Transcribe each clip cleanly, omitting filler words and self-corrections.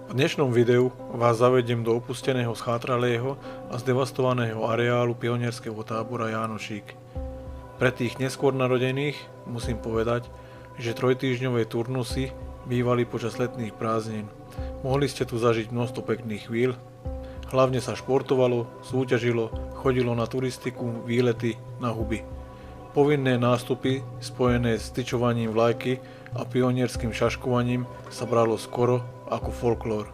V dnešnom videu vás zavediem do opusteného schátralého a zdevastovaného areálu pionierského tábora Jánošík. Pre tých neskôr narodených musím povedať, že trojtýždňové turnusy bývali počas letných prázdnin. Mohli ste tu zažiť množstvo pekných chvíľ, hlavne sa športovalo, súťažilo, chodilo na turistiku, výlety na huby. Povinné nástupy spojené s tyčovaním vlajky a pionierským šaškovaním sa bralo skoro ako folklór.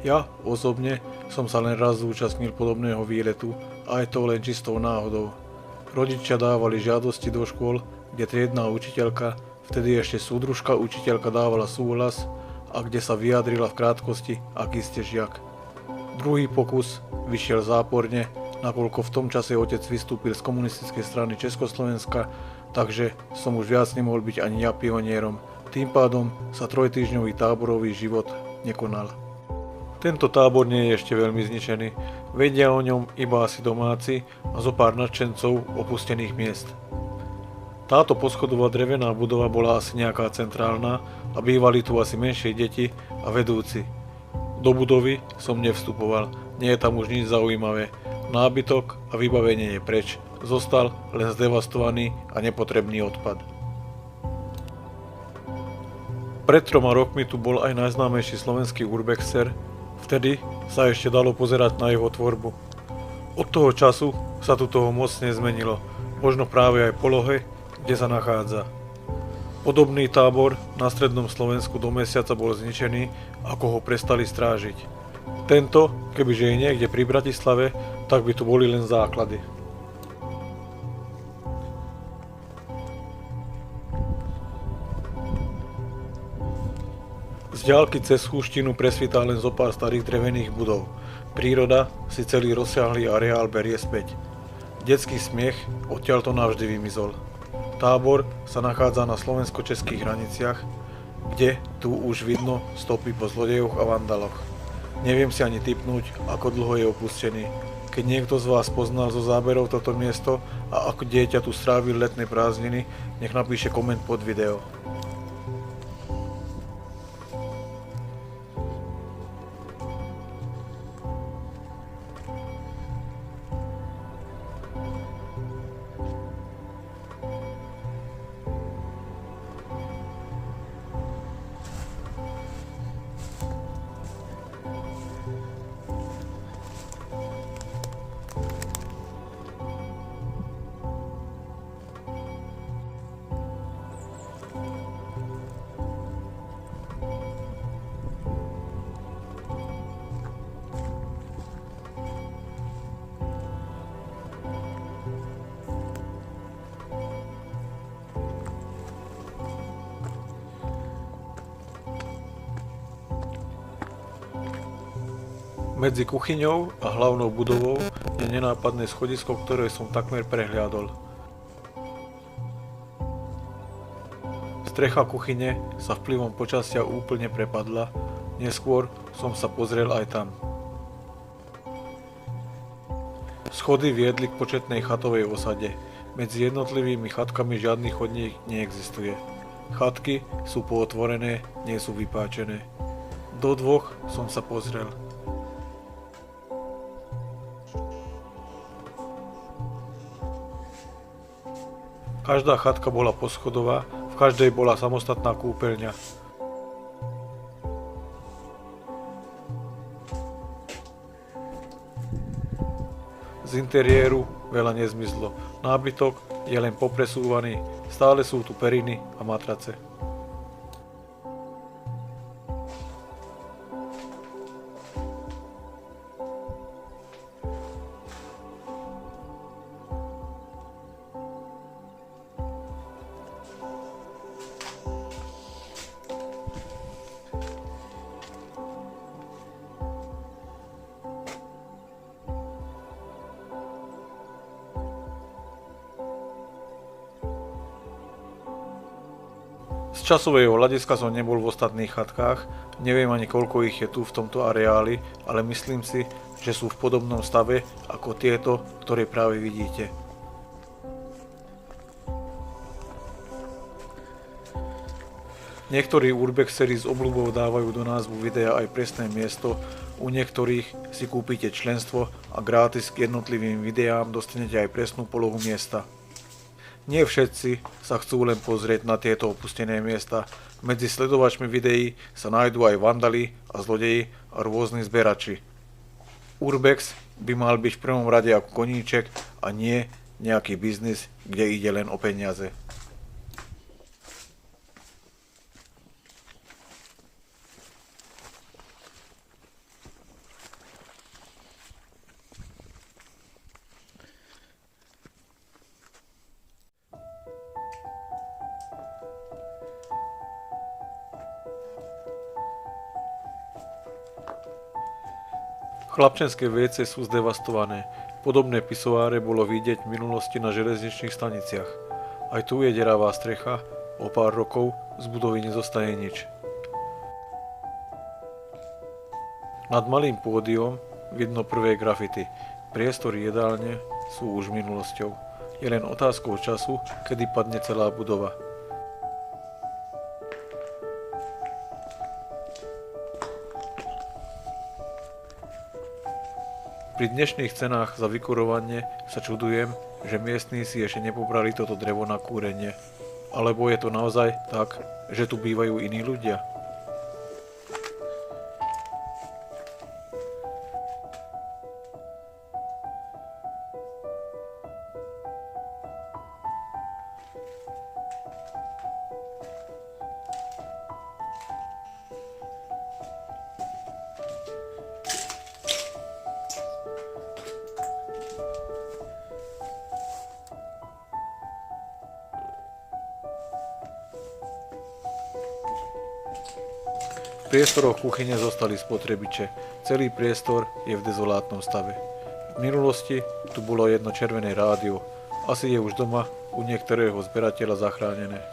Ja osobne som sa len raz zúčastnil podobného výletu a je to len čistou náhodou. Rodičia dávali žiadosti do škôl, kde triedna učiteľka, vtedy ešte súdružka učiteľka dávala súhlas a kde sa vyjadrila v krátkosti, aký ste žiak. Druhý pokus vyšiel záporne, nakoľko v tom čase otec vystúpil z komunistickej strany Československa, takže som už viac nemohol byť ani ja pionierom. Tým pádom sa trojtýždňový táborový život nekonal. Tento tábor nie je ešte veľmi zničený, vedia o ňom iba asi domáci a zo pár nadšencov opustených miest. Táto poschodová drevená budova bola asi nejaká centrálna a bývali tu asi menšie deti a vedúci. Do budovy som nevstupoval, nie je tam už nič zaujímavé, nábytok a vybavenie je preč, zostal len zdevastovaný a nepotrebný odpad. Pred 3 rokmi tu bol aj najznámejší slovenský urbexer, vtedy sa ešte dalo pozerať na jeho tvorbu. Od toho času sa tu toho moc nezmenilo, možno práve aj polohe, kde sa nachádza. Podobný tábor na strednom Slovensku do mesiaca bol zničený, ako ho prestali strážiť. Tento, kebyže je niekde pri Bratislave, tak by tu boli len základy. Z diaľky cez húštinu presvitá len zo pár starých drevených budov. Príroda si celý rozsiahlý areál berie späť. Detský smiech odtiaľto navždy vymizol. Tábor sa nachádza na slovensko-českých hraniciach, kde tu už vidno stopy po zlodejoch a vandaloch. Neviem si ani tipnúť, ako dlho je opustený. Keď niekto z vás poznal zo záberov toto miesto a ako dieťa tu strávil letné prázdniny, nech napíše koment pod video. Medzi kuchyňou a hlavnou budovou je nenápadné schodisko, ktoré som takmer prehliadol. Strecha kuchyne sa vplyvom počasia úplne prepadla, neskôr som sa pozrel aj tam. Schody viedli k početnej chatovej osade. Medzi jednotlivými chatkami žiadny chodník neexistuje. Chatky sú pootvorené, nie sú vypáčené. Do 2 som sa pozrel. Každá chatka bola poschodová, v každej bola samostatná kúpeľňa. Z interiéru veľa nezmizlo, nábytok je len popresúvaný, stále sú tu periny a matrace. Z časového hľadiska som nebol v ostatných chatkách, neviem ani koľko ich je tu v tomto areáli, ale myslím si, že sú v podobnom stave ako tieto, ktoré práve vidíte. Niektorí urbexery s obľubou dávajú do názvu videa aj presné miesto, u niektorých si kúpite členstvo a gratis k jednotlivým videám dostanete aj presnú polohu miesta. Nie všetci sa chcú len pozrieť na tieto opustené miesta, medzi sledovačmi videí sa nájdú aj vandali a zlodeji a rôzni zberači. Urbex by mal byť v prvom rade ako koníček a nie nejaký biznis, kde ide len o peniaze. Chlapčenské WC sú zdevastované. Podobné pisoáre bolo vidieť v minulosti na železničných staniciach. Aj tu je deravá strecha, o pár rokov z budovy nezostane nič. Nad malým pódium vidno prvé grafity. Priestory jedálne sú už minulosťou. Je len otázkou času, kedy padne celá budova. Pri dnešných cenách za vykurovanie sa čudujem, že miestni si ešte nepobrali toto drevo na kúrenie. Alebo je to naozaj tak, že tu bývajú iní ľudia? V priestoroch kuchyne zostali spotrebiče. Celý priestor je v dezolátnom stave. V minulosti tu bolo jedno červené rádio. Asi je už doma u niektorého zberateľa zachránené.